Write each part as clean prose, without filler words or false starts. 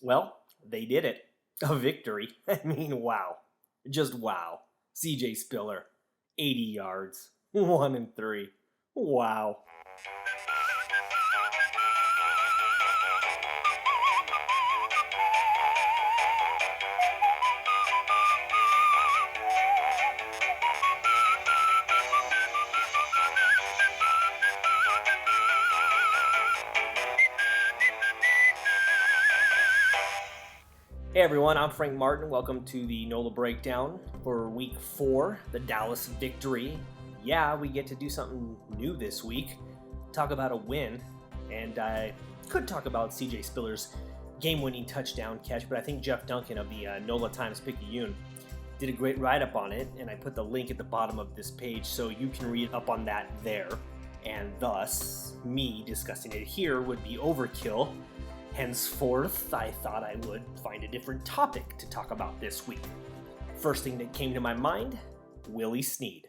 Well, they did it. A victory. I mean, wow. Just wow. CJ Spiller, 80 yards, 1 and 3. Wow. Hey everyone, I'm Frank Martin. Welcome to the NOLA breakdown for week 4, the Dallas victory. Yeah, we get to do something new this week. Talk about a win, and I could talk about CJ Spiller's game-winning touchdown catch, but I think Jeff Duncan of the NOLA Times-Picayune did a great write-up on it, and I put the link at the bottom of this page so you can read up on that there. And thus, me discussing it here would be overkill. Henceforth, I thought I would find a different topic to talk about this week. First thing that came to my mind, Willie Snead.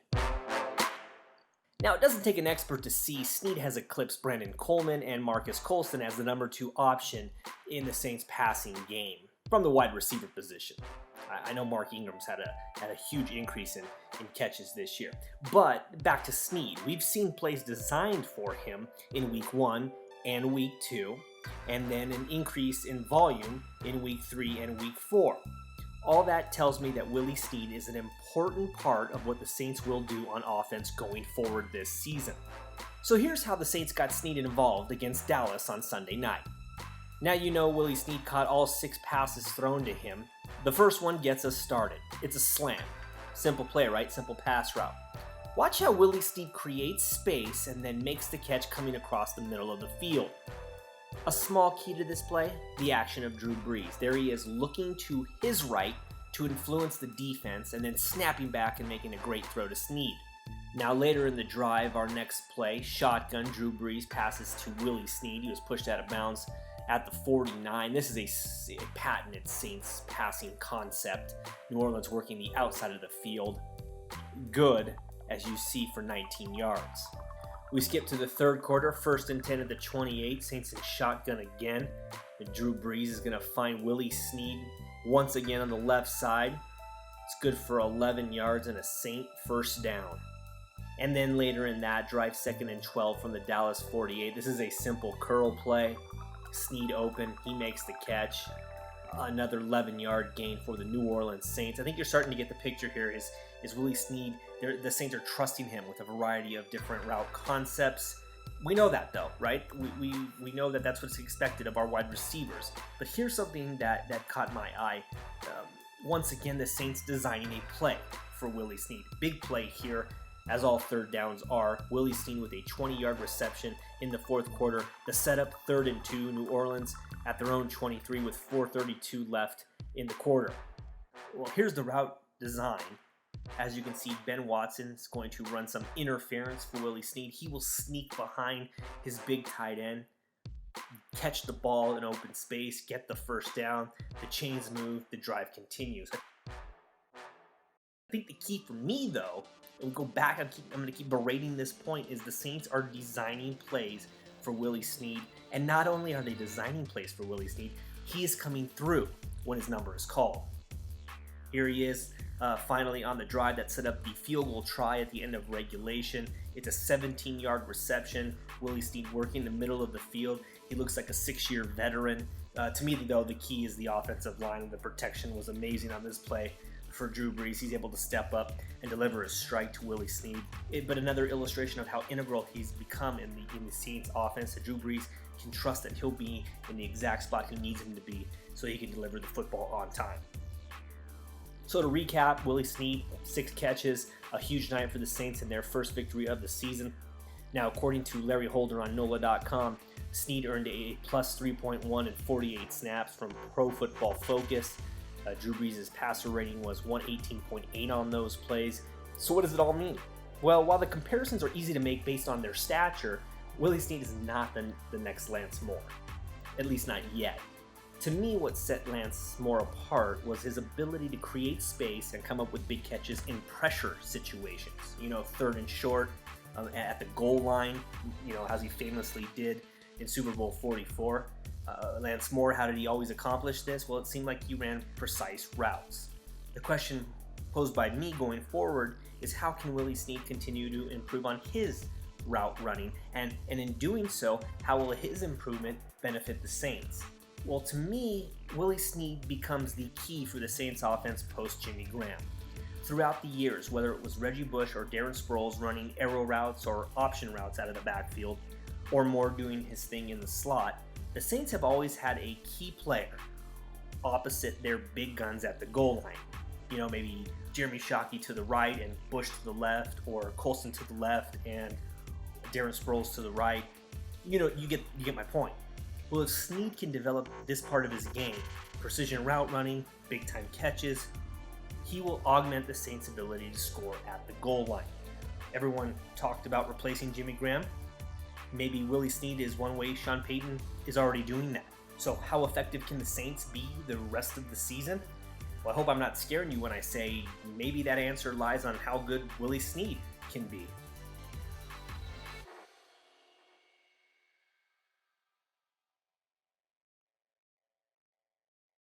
Now, it doesn't take an expert to see Snead has eclipsed Brandon Coleman and Marcus Colston as the number 2 option in the Saints' passing game from the wide receiver position. I know Mark Ingram's had a huge increase in catches this year. But back to Snead. We've seen plays designed for him in week 1 and week 2, and then an increase in volume in week 3 and week 4. All that tells me that Willie Snead is an important part of what the Saints will do on offense going forward this season. So here's how the Saints got Snead involved against Dallas on Sunday night. Now you know Willie Snead caught all 6 passes thrown to him. The first one gets us started. It's a slant. Simple play, right? Simple pass route. Watch how Willie Snead creates space and then makes the catch coming across the middle of the field. A small key to this play, the action of Drew Brees. There he is looking to his right to influence the defense and then snapping back and making a great throw to Snead. Now later in the drive, our next play, shotgun, Drew Brees passes to Willie Snead. He was pushed out of bounds at the 49. This is a patented Saints passing concept. New Orleans working the outside of the field. Good, as you see, for 19 yards. We skip to the third quarter, 1st and 10 at the 28. Saints in shotgun again. And Drew Brees is going to find Willie Snead once again on the left side. It's good for 11 yards and a Saint first down. And then later in that drive, 2nd and 12 from the Dallas 48. This is a simple curl play. Snead open, he makes the catch. Another 11-yard gain for the New Orleans Saints. I think you're starting to get the picture here. Is Willie Snead, the Saints are trusting him with a variety of different route concepts. We know that though, right? We know that that's what's expected of our wide receivers. But here's something that caught my eye. Once again, the Saints designing a play for Willie Snead. Big play here, as all third downs are. Willie Snead with a 20-yard reception in the fourth quarter. The setup, 3rd and 2, New Orleans at their own 23 with 4:32 left in the quarter. Well, here's the route design. As you can see, Ben Watson is going to run some interference for Willie Snead. He will sneak behind his big tight end, catch the ball in open space, get the first down. The chains move, the drive continues. I think the key for me, though, and we go back, I'm going to keep berating this point, is the Saints are designing plays for Willie Snead. And not only are they designing plays for Willie Snead, he is coming through when his number is called. Here he is, finally on the drive that set up the field goal try at the end of regulation. It's a 17-yard reception. Willie Snead working the middle of the field. He looks like a 6-year veteran. To me, though, the key is the offensive line. The protection was amazing on this play for Drew Brees. He's able to step up and deliver a strike to Willie Snead. But another illustration of how integral he's become in the Saints offense. That Drew Brees can trust that he'll be in the exact spot he needs him to be so he can deliver the football on time. So to recap, Willie Snead, 6 catches, a huge night for the Saints in their first victory of the season. Now, according to Larry Holder on NOLA.com, Snead earned a plus 3.1 in 48 snaps from Pro Football Focus. Drew Brees' passer rating was 118.8 on those plays. So what does it all mean? Well, while the comparisons are easy to make based on their stature, Willie Snead is not the next Lance Moore. At least not yet. To me, what set Lance Moore apart was his ability to create space and come up with big catches in pressure situations. 3rd and short at the goal line, as he famously did in Super Bowl 44. Lance Moore, how did he always accomplish this? Well, it seemed like he ran precise routes. The question posed by me going forward is how can Willie Snead continue to improve on his route running? And in doing so, how will his improvement benefit the Saints? Well, to me, Willie Snead becomes the key for the Saints offense post Jimmy Graham. Throughout the years, whether it was Reggie Bush or Darren Sproles running arrow routes or option routes out of the backfield, or Moore doing his thing in the slot, the Saints have always had a key player opposite their big guns at the goal line. You know, maybe Jeremy Shockey to the right and Bush to the left, or Colson to the left and Darren Sproles to the right. You know, you get my point. Well, if Snead can develop this part of his game, precision route running, big time catches, he will augment the Saints' ability to score at the goal line. Everyone talked about replacing Jimmy Graham. Maybe Willie Snead is one way Sean Payton is already doing that. So how effective can the Saints be the rest of the season? Well, I hope I'm not scaring you when I say maybe that answer lies on how good Willie Snead can be.